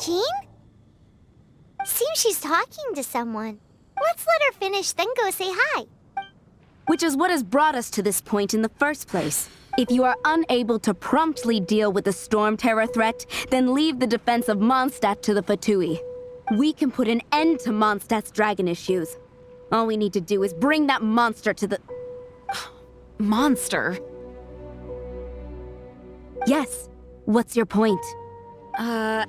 Jean? Seems she's talking to someone. Let's let her finish, then go say hi. Which is what has brought us to this point in the first place. If you are unable to promptly deal with the storm terror threat, then leave the defense of Mondstadt to the Fatui. We can put an end to Mondstadt's dragon issues. All we need to do is bring that monster to the... Monster? Yes. What's your point? I'd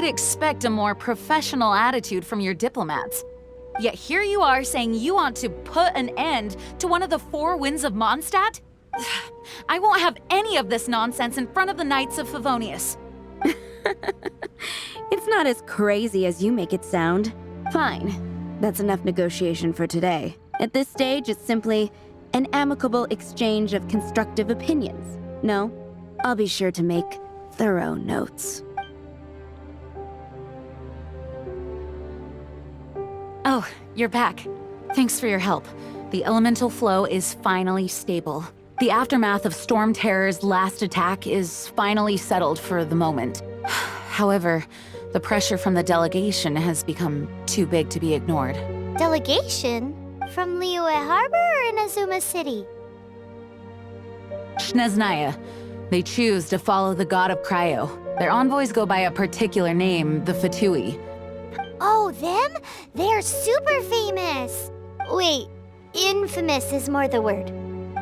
expect a more professional attitude from your diplomats. Yet here you are saying you want to put an end to one of the four winds of Mondstadt? I won't have any of this nonsense in front of the Knights of Favonius. It's not as crazy as you make it sound. Fine. That's enough negotiation for today. At this stage, it's simply an amicable exchange of constructive opinions. No, I'll be sure to make thorough notes. Oh, you're back. Thanks for your help. The elemental flow is finally stable. The aftermath of Storm Terror's last attack is finally settled for the moment. However, the pressure from the delegation has become too big to be ignored. Delegation? From Liyue Harbor or Inazuma City? Snezhnaya. They choose to follow the god of Cryo. Their envoys go by a particular name, the Fatui. Oh, them? They're super famous! Wait, infamous is more the word.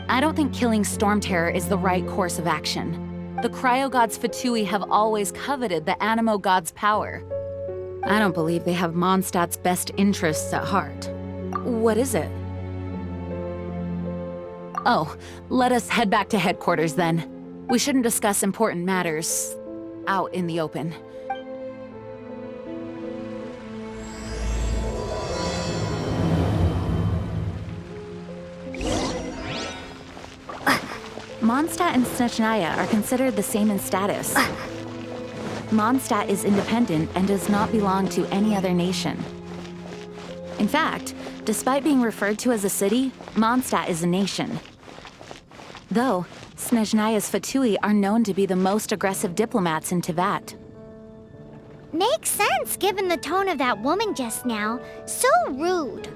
I don't think killing Storm Terror is the right course of action. The Cryo gods Fatui have always coveted the Animo god's power. I don't believe they have Mondstadt's best interests at heart. What is it? Oh, let us head back to headquarters then. We shouldn't discuss important matters out in the open. Mondstadt and Snezhnaya are considered the same in status. Mondstadt is independent and does not belong to any other nation. In fact, despite being referred to as a city, Mondstadt is a nation. Though, Snezhnaya's Fatui are known to be the most aggressive diplomats in Teyvat. Makes sense given the tone of that woman just now. So rude.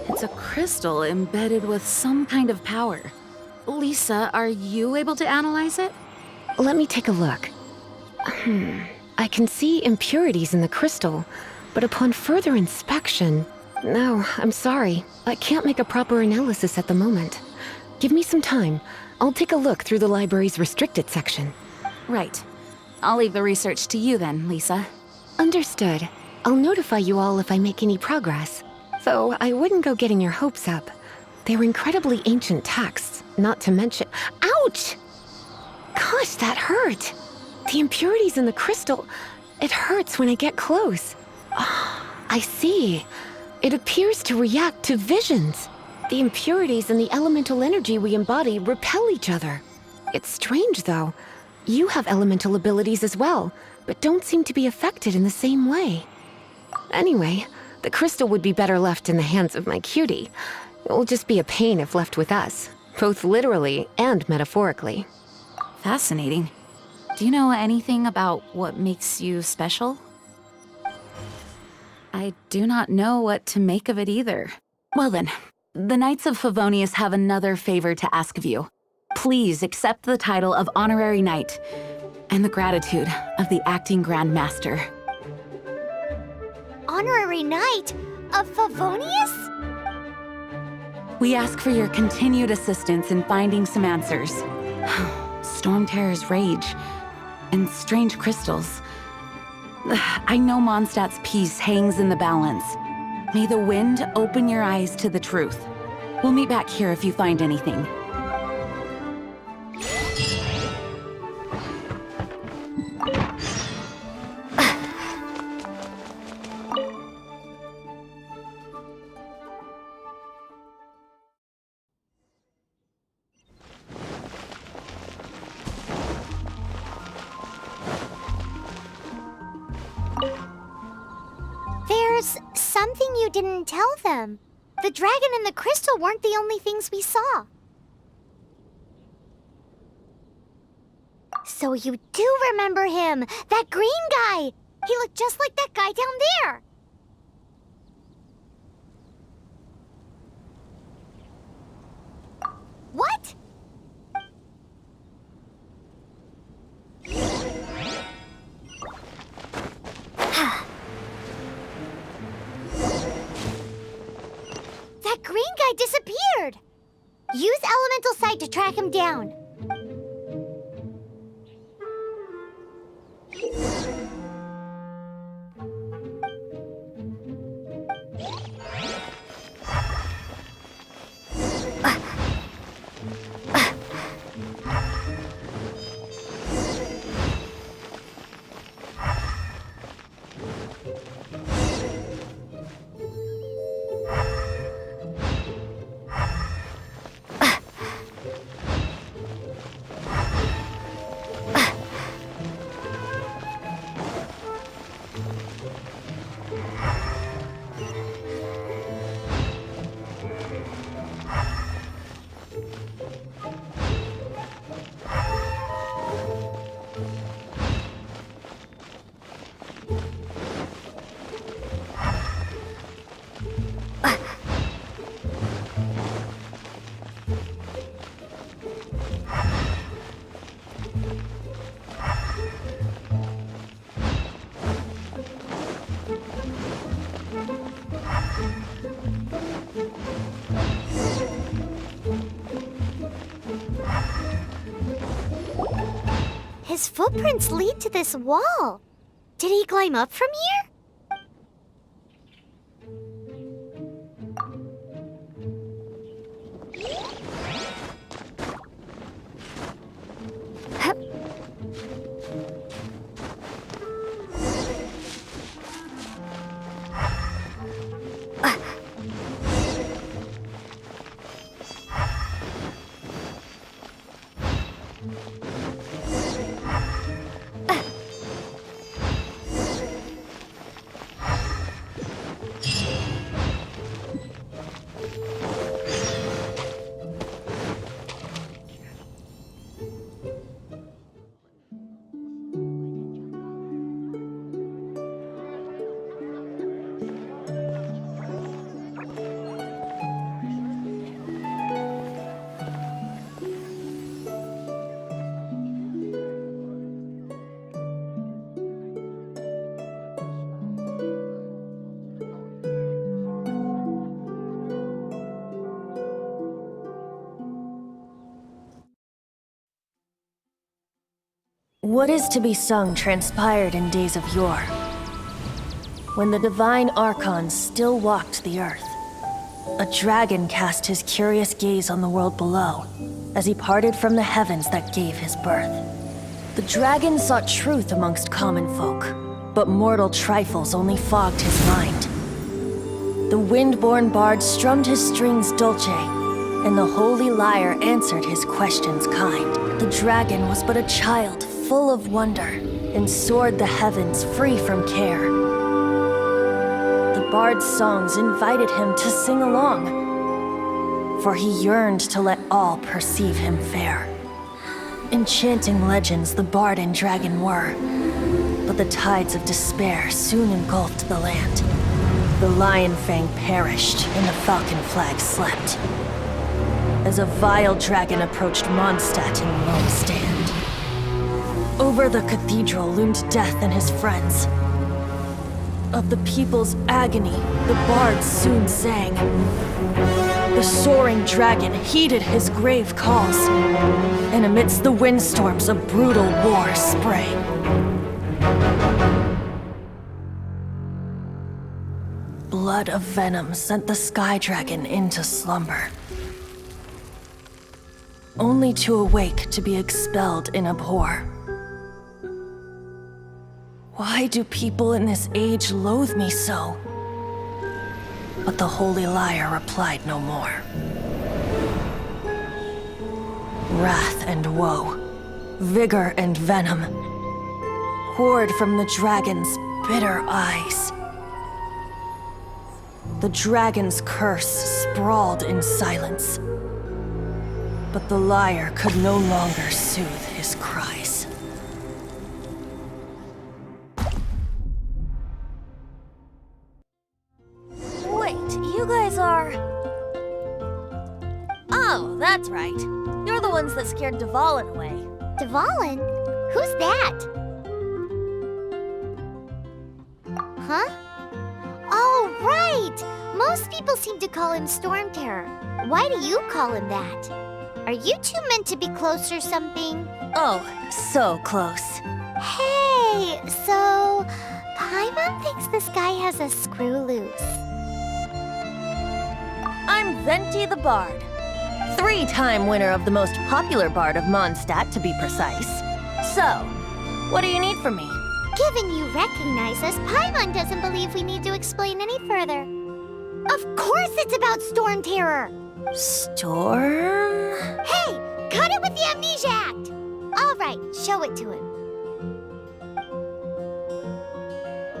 It's a crystal embedded with some kind of power. Lisa, are you able to analyze it? Let me take a look. I can see impurities in the crystal, but upon further inspection... No, I'm sorry. I can't make a proper analysis at the moment. Give me some time. I'll take a look through the library's restricted section. Right. I'll leave the research to you then, Lisa. Understood. I'll notify you all if I make any progress. Though I wouldn't go getting your hopes up. They're incredibly ancient texts, not to mention... Ouch! Gosh, that hurt! The impurities in the crystal... It hurts when I get close. Oh, I see. It appears to react to visions. The impurities and the elemental energy we embody repel each other. It's strange, though. You have elemental abilities as well, but don't seem to be affected in the same way. Anyway, the crystal would be better left in the hands of my cutie. It will just be a pain if left with us, both literally and metaphorically. Fascinating. Do you know anything about what makes you special? I do not know what to make of it either. Well then, the Knights of Favonius have another favor to ask of you. Please accept the title of Honorary Knight and the gratitude of the Acting Grand Master. Honorary Knight of Favonius? We ask for your continued assistance in finding some answers. Storm Terror's rage and strange crystals. I know Mondstadt's peace hangs in the balance. May the wind open your eyes to the truth. We'll meet back here if you find anything. There's something you didn't tell them. The dragon and the crystal weren't the only things we saw. So you do remember him, that green guy. He looked just like that guy down there. What? That green guy disappeared. Use elemental sight to track him down. His footprints lead to this wall. Did he climb up from here? What is to be sung transpired in days of yore, when the divine archons still walked the earth. A dragon cast his curious gaze on the world below, as he parted from the heavens that gave his birth. The dragon sought truth amongst common folk, but mortal trifles only fogged his mind. The wind-born bard strummed his strings dulce, and the holy lyre answered his questions kind. The dragon was but a child, full of wonder, and soared the heavens free from care. The bard's songs invited him to sing along, for he yearned to let all perceive him fair. Enchanting legends the bard and dragon were, but the tides of despair soon engulfed the land. The lion fang perished, and the falcon flag slept, as a vile dragon approached Mondstadt in lone stand. Over the cathedral loomed death and his friends. Of the people's agony, the bards soon sang. The soaring dragon heeded his grave calls, and amidst the windstorms a brutal war sprang. Blood of venom sent the sky dragon into slumber, only to awake to be expelled in abhor. Why do people in this age loathe me so? But the holy lyre replied no more. Wrath and woe, vigor and venom, poured from the dragon's bitter eyes. The dragon's curse sprawled in silence. But the lyre could no longer soothe his cries. Wait, you guys are... Oh, that's right. You're the ones that scared Dvalin away. Dvalin? Who's that? Huh? Oh, right! Most people seem to call him Storm Terror. Why do you call him that? Are you two meant to be close or something? Oh, so close. Hey, so Paimon thinks this guy has a screw loose. I'm Venti the Bard. 3-time winner of the most popular bard of Mondstadt, to be precise. So, what do you need from me? Given you recognize us, Paimon doesn't believe we need to explain any further. Of course it's about Storm Terror! Storm? Hey, cut it with the Amnesia Act! All right, show it to him.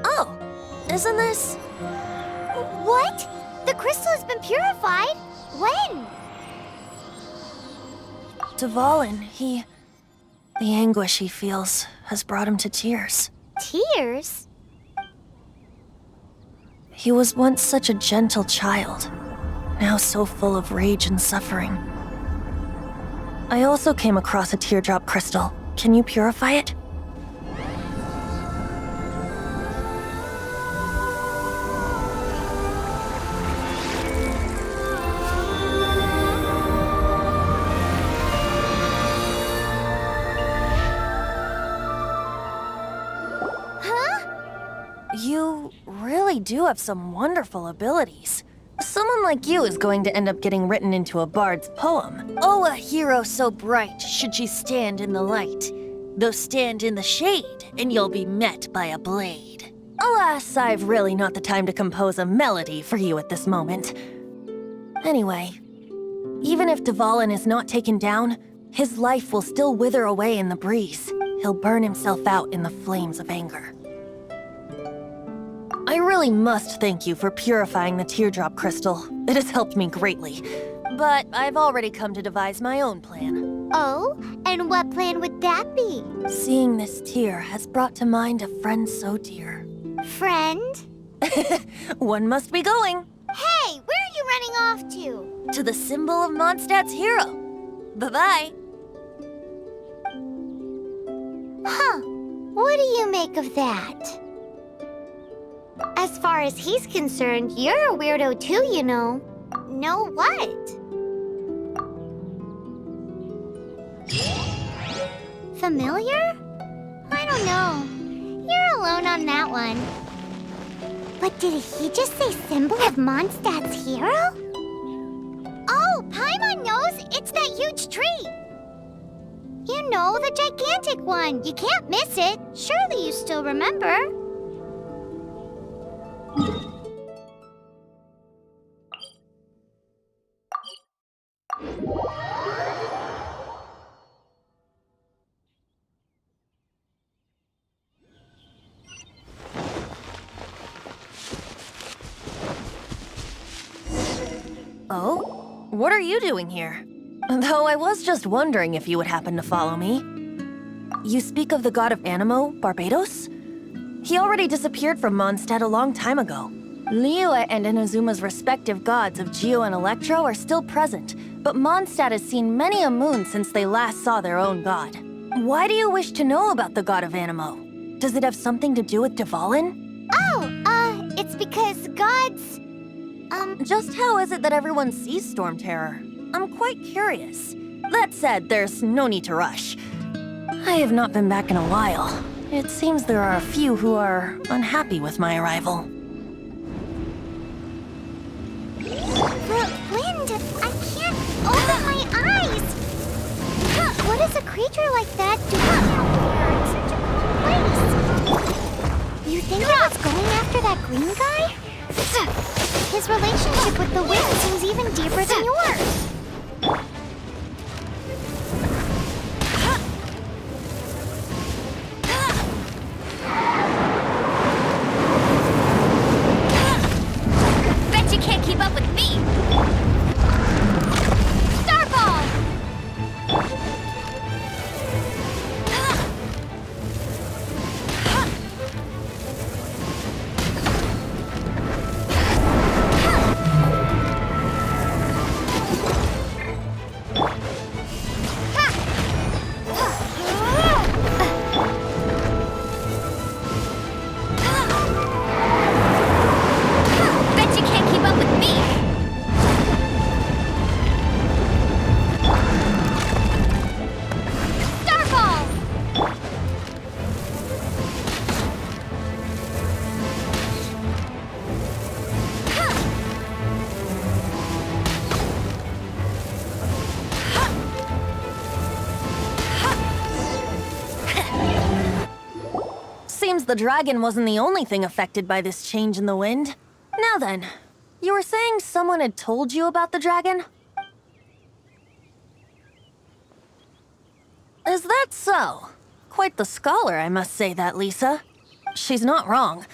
Oh, isn't this... What? The crystal has been purified? When? Dvalin, the anguish he feels has brought him to tears. Tears? He was once such a gentle child, now so full of rage and suffering. I also came across a teardrop crystal. Can you purify it? You really do have some wonderful abilities. Someone like you is going to end up getting written into a bard's poem. Oh, a hero so bright should she stand in the light. Though stand in the shade, and you'll be met by a blade. Alas, I've really not the time to compose a melody for you at this moment. Anyway, even if Dvalin is not taken down, his life will still wither away in the breeze. He'll burn himself out in the flames of anger. I really must thank you for purifying the teardrop crystal. It has helped me greatly. But I've already come to devise my own plan. Oh, and what plan would that be? Seeing this tear has brought to mind a friend so dear. Friend? One must be going. Hey, where are you running off to? To the symbol of Mondstadt's hero. Bye-bye. Huh. What do you make of that? As far as he's concerned, you're a weirdo too, you know. Know what? Familiar? I don't know. You're alone on that one. But did he just say symbol of Mondstadt's hero? Oh, Paimon knows! It's that huge tree! You know, the gigantic one. You can't miss it. Surely you still remember. Oh? What are you doing here? Though I was just wondering if you would happen to follow me. You speak of the god of Animo, Barbados? He already disappeared from Mondstadt a long time ago. Liyue and Inazuma's respective gods of Geo and Electro are still present, but Mondstadt has seen many a moon since they last saw their own god. Why do you wish to know about the god of Animo? Does it have something to do with Dvalin? Oh, it's because gods... Just how is it that everyone sees Storm Terror? I'm quite curious. That said, there's no need to rush. I have not been back in a while. It seems there are a few who are unhappy with my arrival. The wind! I can't open my eyes! What does a creature like that do out here in such a cold place? You think it was going after that green guy? His relationship with the wind seems even deeper than yours. Bet you seems the dragon wasn't the only thing affected by this change in the wind. Now then, you were saying someone had told you about the dragon? Is that so? Quite the scholar, I must say that, Lisa. She's not wrong.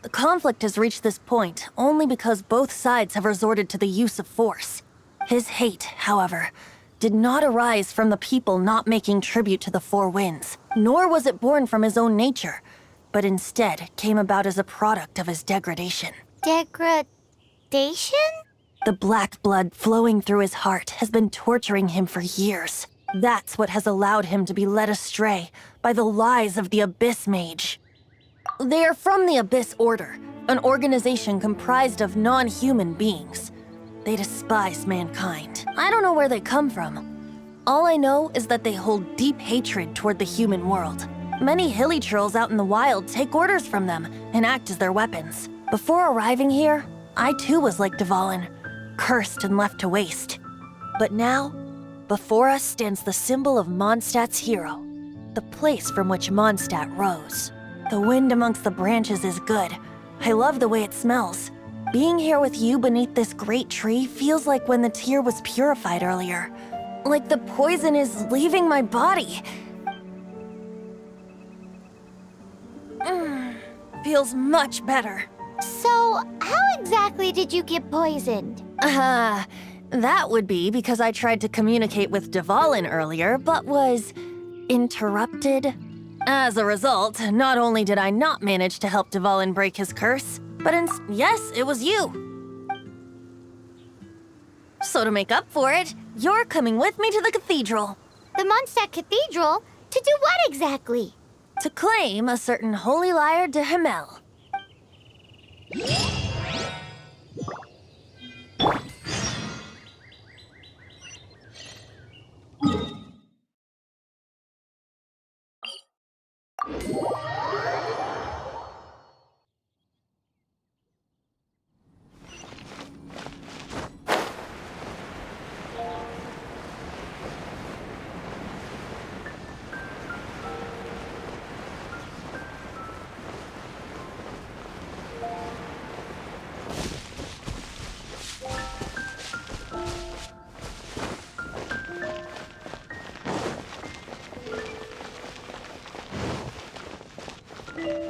The conflict has reached this point only because both sides have resorted to the use of force. His hate, however, did not arise from the people not making tribute to the Four Winds, nor was it born from his own nature, but instead came about as a product of his degradation. Degradation? The black blood flowing through his heart has been torturing him for years. That's what has allowed him to be led astray by the lies of the Abyss Mage. They are from the Abyss Order, an organization comprised of non-human beings. They despise mankind. I don't know where they come from. All I know is that they hold deep hatred toward the human world. Many hilly trolls out in the wild take orders from them and act as their weapons. Before arriving here, I too was like Dvalin, cursed and left to waste. But now, before us stands the symbol of Mondstadt's hero, the place from which Mondstadt rose. The wind amongst the branches is good. I love the way it smells. Being here with you beneath this great tree feels like when the tear was purified earlier. Like the poison is leaving my body. Feels much better. So, how exactly did you get poisoned? That would be because I tried to communicate with Dvalin earlier, but was interrupted. As a result, not only did I not manage to help Dvalin break his curse, but yes, it was you. So to make up for it, you're coming with me to the cathedral. The Mondstadt Cathedral? To do what exactly? To claim a certain holy lyre de Himmel.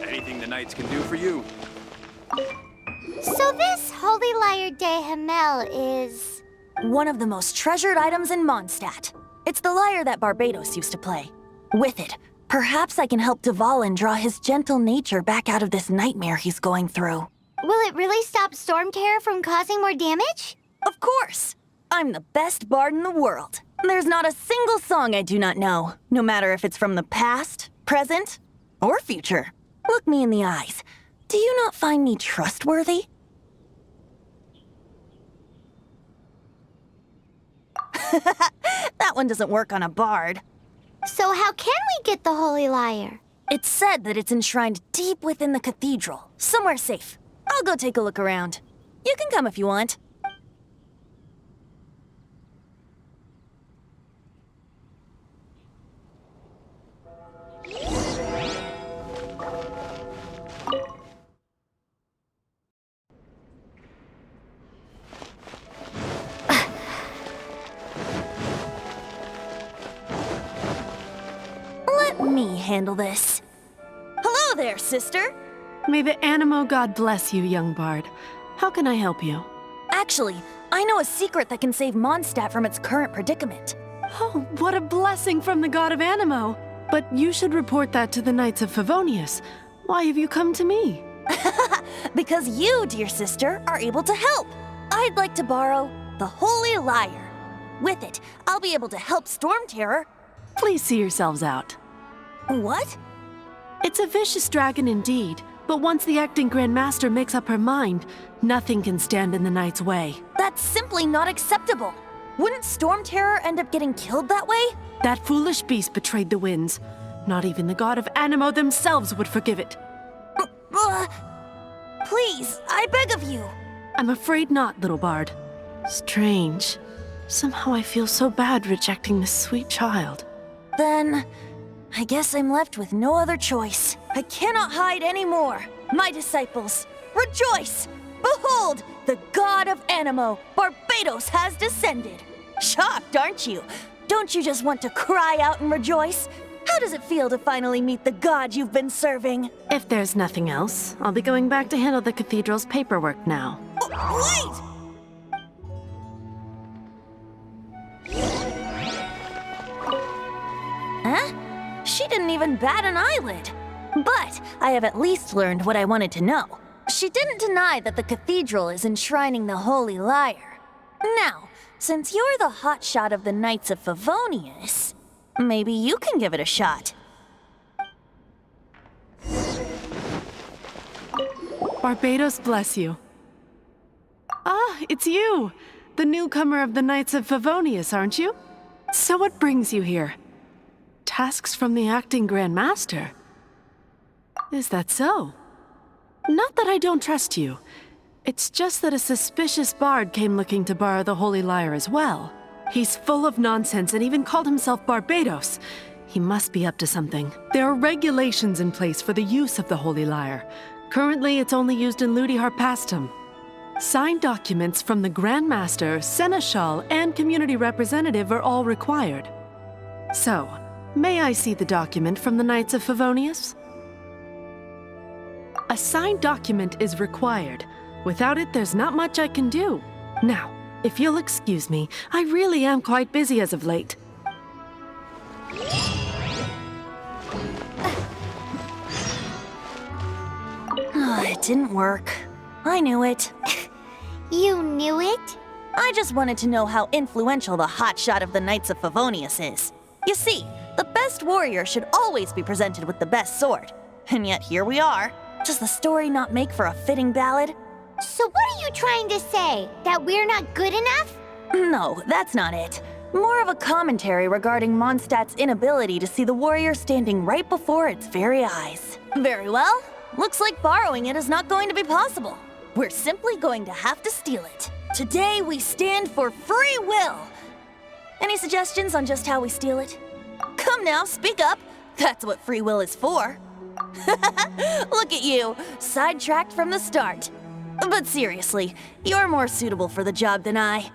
Anything the knights can do for you. So this Holy Lyre de Himmel is... one of the most treasured items in Mondstadt. It's the lyre that Barbados used to play. With it, perhaps I can help Dvalin draw his gentle nature back out of this nightmare he's going through. Will it really stop Storm Terror from causing more damage? Of course! I'm the best bard in the world. There's not a single song I do not know, no matter if it's from the past, present, or future. Look me in the eyes. Do you not find me trustworthy? That one doesn't work on a bard. So how can we get the Holy Lyre? It's said that it's enshrined deep within the cathedral, somewhere safe. I'll go take a look around. You can come if you want. Let me handle this. Hello there, sister. May the Animo God bless you, young bard. How can I help you? Actually, I know a secret that can save Mondstadt from its current predicament. Oh, what a blessing from the god of Animo! But you should report that to the Knights of Favonius. Why have you come to me? Because you, dear sister, are able to help. I'd like to borrow the Holy Lyre. With it, I'll be able to help Storm Terror. Please see yourselves out. What? It's a vicious dragon indeed, but once the acting Grand Master makes up her mind, nothing can stand in the Knight's way. That's simply not acceptable. Wouldn't Storm Terror end up getting killed that way? That foolish beast betrayed the winds. Not even the god of Animo themselves would forgive it. Please, I beg of you. I'm afraid not, little bard. Strange. Somehow I feel so bad rejecting this sweet child. Then, I guess I'm left with no other choice. I cannot hide anymore. My disciples, rejoice! Behold, the god of Animo, Barbados, has descended. Shocked, aren't you? Don't you just want to cry out and rejoice? How does it feel to finally meet the god you've been serving? If there's nothing else, I'll be going back to handle the cathedral's paperwork now. Wait! Huh? She didn't even bat an eyelid. But I have at least learned what I wanted to know. She didn't deny that the cathedral is enshrining the Holy Lyre. Now, since you're the hotshot of the Knights of Favonius, maybe you can give it a shot. Barbados bless you. Ah, it's you! The newcomer of the Knights of Favonius, aren't you? So what brings you here? Tasks from the acting Grand Master? Is that so? Not that I don't trust you. It's just that a suspicious bard came looking to borrow the Holy Lyre as well. He's full of nonsense and even called himself Barbados. He must be up to something. There are regulations in place for the use of the Holy Lyre. Currently, it's only used in Ludi Harpastum. Signed documents from the Grand Master, Seneschal, and Community Representative are all required. So, may I see the document from the Knights of Favonius? A signed document is required. Without it, there's not much I can do. Now, if you'll excuse me, I really am quite busy as of late. It didn't work. I knew it. You knew it? I just wanted to know how influential the hotshot of the Knights of Favonius is. You see, the best warrior should always be presented with the best sword. And yet here we are. Does the story not make for a fitting ballad? So what are you trying to say? That we're not good enough? No, that's not it. More of a commentary regarding Mondstadt's inability to see the warrior standing right before its very eyes. Very well. Looks like borrowing it is not going to be possible. We're simply going to have to steal it. Today we stand for free will. Any suggestions on just how we steal it? Come now, speak up. That's what free will is for. Look at you, sidetracked from the start. But seriously, you're more suitable for the job than I.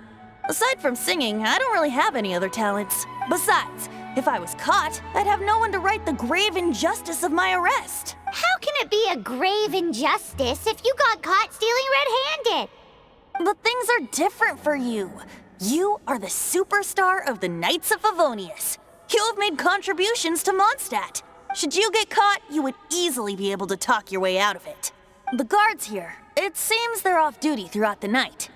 Aside from singing, I don't really have any other talents. Besides, if I was caught, I'd have no one to right the grave injustice of my arrest. How can it be a grave injustice if you got caught stealing red-handed? But things are different for you. You are the superstar of the Knights of Favonius. You have made contributions to Mondstadt. Should you get caught, you would easily be able to talk your way out of it. The guards here, it seems they're off duty throughout the night.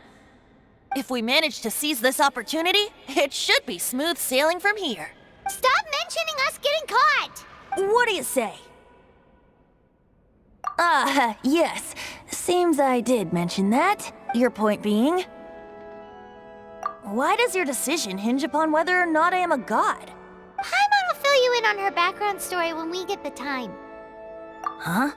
If we manage to seize this opportunity, it should be smooth sailing from here. Stop mentioning us getting caught! What do you say? Yes. Seems I did mention that. Your point being? Why does your decision hinge upon whether or not I am a god? Paimon will fill you in on her background story when we get the time. Huh?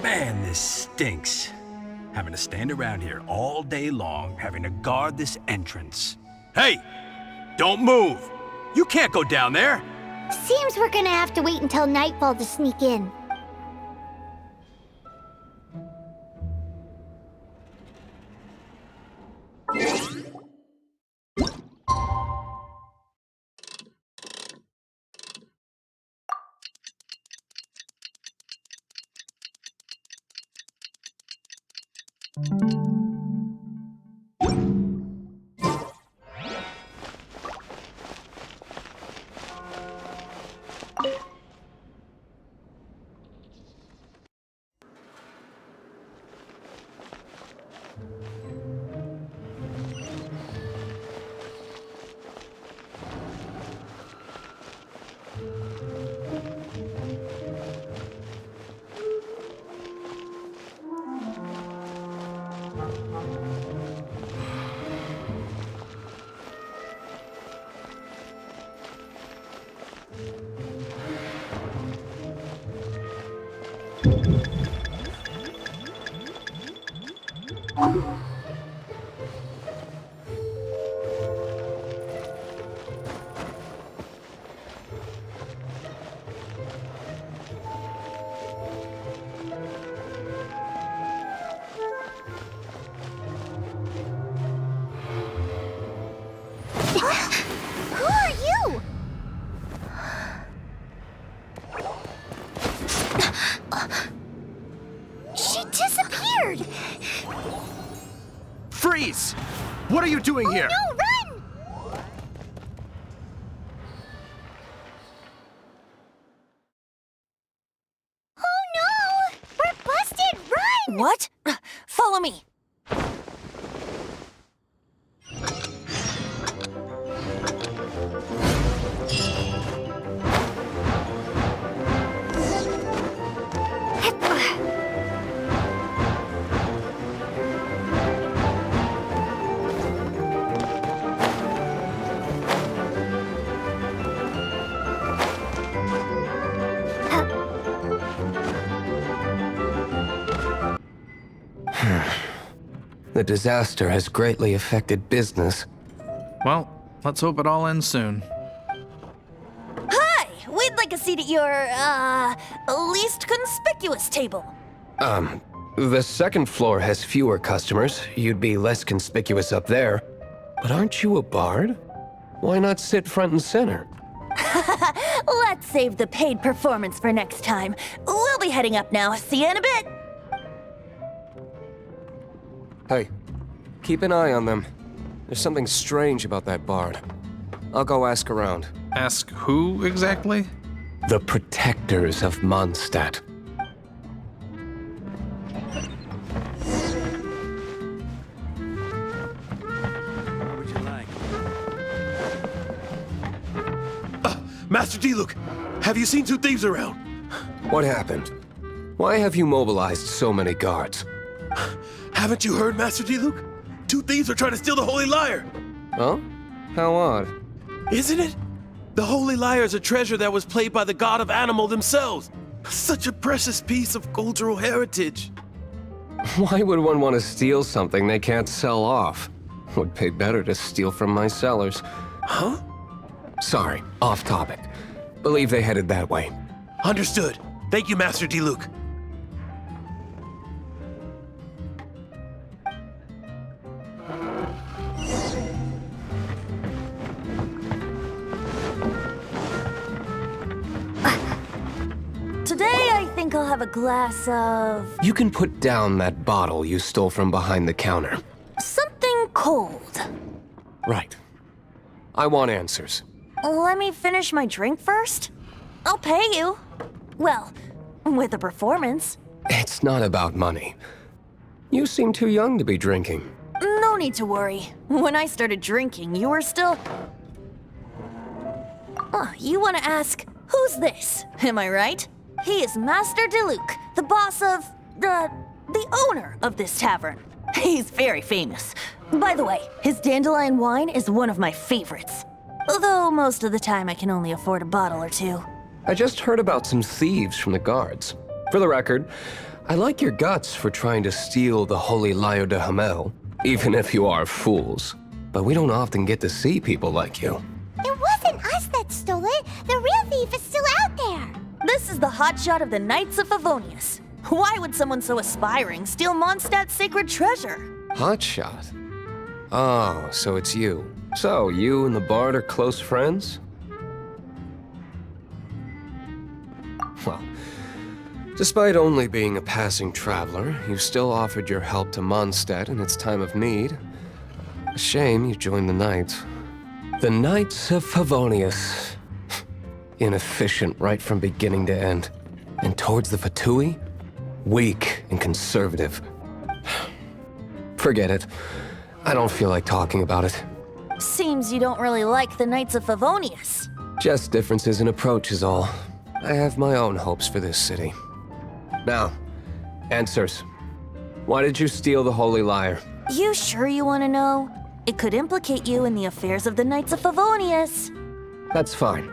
Man, this stinks. Having to stand around here all day long, having to guard this entrance. Hey! Don't move! You can't go down there! Seems we're gonna have to wait until nightfall to sneak in. Who are you? She disappeared! Freeze! What are you doing here? No, run! Oh no! We're busted! Run! What? Follow me. The disaster has greatly affected business. Well, let's hope it all ends soon. Hi! We'd like a seat at your, least conspicuous table. The second floor has fewer customers. You'd be less conspicuous up there. But aren't you a bard? Why not sit front and center? Let's save the paid performance for next time. We'll be heading up now. See you in a bit. Hey, keep an eye on them. There's something strange about that bard. I'll go ask around. Ask who exactly? The protectors of Mondstadt. What would you like? Master Diluc, have you seen two thieves around? What happened? Why have you mobilized so many guards? Haven't you heard, Master Diluc? Two thieves are trying to steal the Holy Lyre. Oh? How odd. Isn't it? The Holy Lyre is a treasure that was played by the god of animal themselves. Such a precious piece of cultural heritage. Why would one want to steal something they can't sell off? Would pay better to steal from my sellers. Huh? Sorry, off topic. Believe they headed that way. Understood. Thank you, Master Diluc. Today, I think I'll have a glass of You can put down that bottle you stole from behind the counter. something cold. Right. I want answers. Let me finish my drink first. I'll pay you. Well, with a performance. It's not about money. You seem too young to be drinking. No need to worry. When I started drinking, you were still... you want to ask, who's this? Am I right? He is Master Diluc, the boss of... the owner of this tavern. He's very famous. By the way, his dandelion wine is one of my favorites. Although most of the time I can only afford a bottle or two. I just heard about some thieves from the guards. For the record, I like your guts for trying to steal the Holy Lyre de Hamel, even if you are fools. But we don't often get to see people like you. It wasn't us that stole it. The real thief is still out there. This is the hotshot of the Knights of Favonius. Why would someone so aspiring steal Mondstadt's sacred treasure? Hotshot? Oh, so it's you. So, you and the bard are close friends? Well, despite only being a passing traveler, you still offered your help to Mondstadt in its time of need. A shame you joined the Knights. The Knights of Favonius. Inefficient right from beginning to end. And towards the Fatui? Weak and conservative. Forget it. I don't feel like talking about it. Seems you don't really like the Knights of Favonius. Just differences in approach is all. I have my own hopes for this city. Now, answers. Why did you steal the Holy Lyre? You sure you want to know? It could implicate you in the affairs of the Knights of Favonius. That's fine.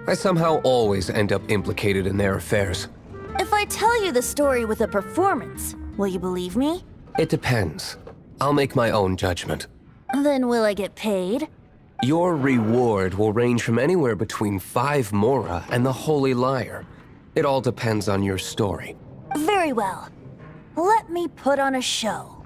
I somehow always end up implicated in their affairs. If I tell you the story with a performance, will you believe me? It depends. I'll make my own judgment. Then will I get paid? Your reward will range from anywhere between 5 mora and the Holy Liar. It all depends on your story. Very well. Let me put on a show.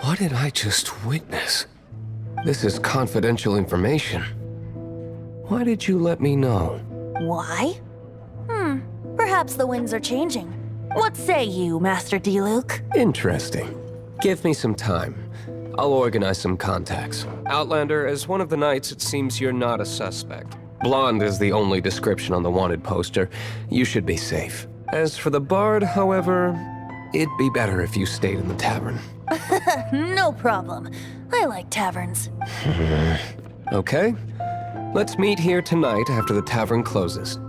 What did I just witness? This is confidential information. Why did you let me know? Why? Perhaps the winds are changing. What say you, Master D-Luke? Interesting. Give me some time. I'll organize some contacts. Outlander, as one of the knights, it seems you're not a suspect. Blonde is the only description on the wanted poster. You should be safe. As for the bard, however, it'd be better if you stayed in the tavern. No problem. I like taverns. Okay. Let's meet here tonight after the tavern closes.